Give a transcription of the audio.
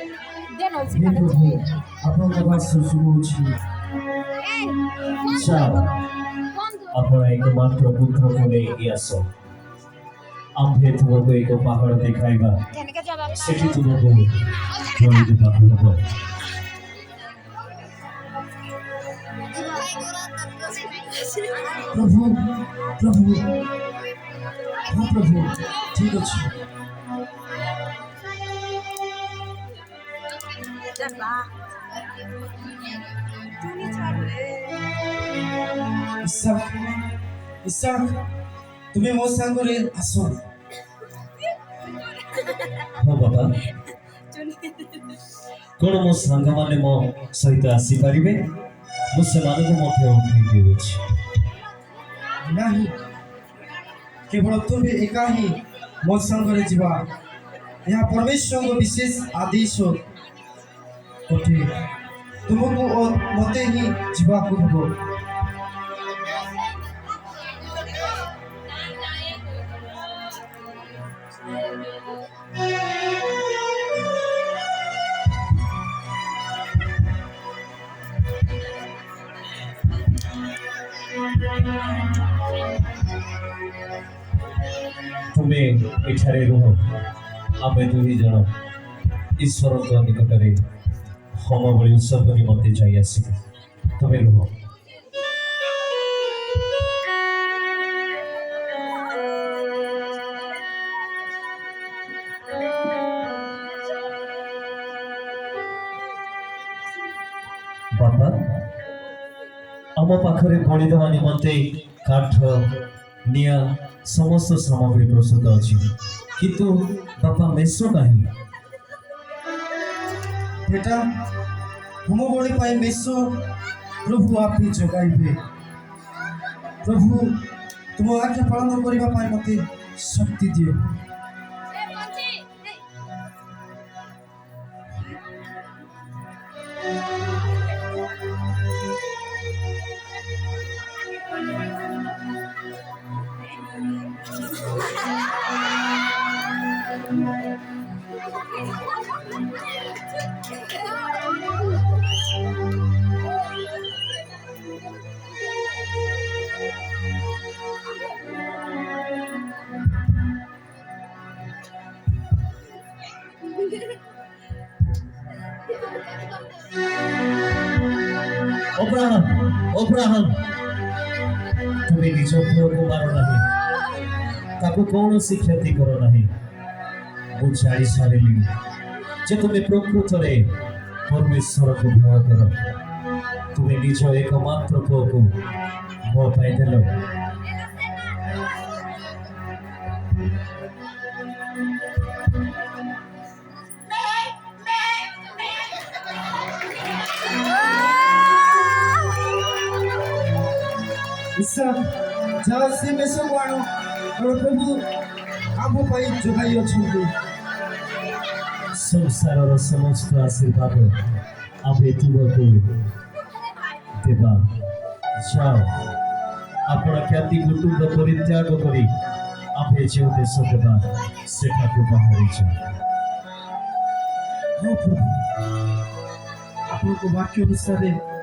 हे प्रभु ଆପଣଙ୍କ ବାସ ଶୁଭୁଛି ଚାଲ ଆପଣ ଏକମାତ୍ର ପୁତ୍ରକୁ ନେଇକି ଆସ ଆମ୍ଭେ ତୁମକୁ ଏକ ପାହାଡ଼ ଦେଖାଇବା ସେଠି ତୁମକୁ ବଳି ଦେବାକୁ ହେବ प्रभु प्रभु हाँ प्रभु ठीक अच्छे इसाक इसाक तुम्हें मो सांगरे आसो हाँ बाबा कौन मो सांग माने मो सहित आसी पारिबे मो सेमानकु मध्य उठेई देउछि नहीं केवल तुम्हें एका ही मो संगरे जीवा यहाँ परमेश्वर को विशेष आदेश अटे तुमको और मते ही जीवा को हबो तुम्हें इठारे रुह आमे दुई जन ईश्वर को निकटरे होम बलि उत्सर्ग निमंते जाई आसिबे तुम्हें रुह बाबा आम पाखरे बलि देवा निमंते काठ निया समस्त सामग्री प्रस्तुत अच्छी किंतु बापा मेसो कहीं बेटा होम बलि पाई मेसो प्रभु आप ही जगाइबे प्रभु तुम आज्ञा पालन करबा पाई मते शक्ति दियो अब्राहम अब्राहम तुम्हें निज पुओ को मार नहीं ताको कौन सी क्षति करो नहीं मु जानी सारिली जे तुम्हें प्रकृत रे परमेश्वर को भय कर तुम्हें निज एकमात्र पुओ को मो पाई देलो जहाँ से मेसो मानो और प्रभु आबो पाई जोगाई अछंती संसार रो समस्त आशीर्वाद आबे तुमको देवा जाओ आपण ख्याति कुटुंब परित्याग करी आबे जे देश देवा सेठा को बाहरी जाओ हो प्रभु आपको वाक्य अनुसार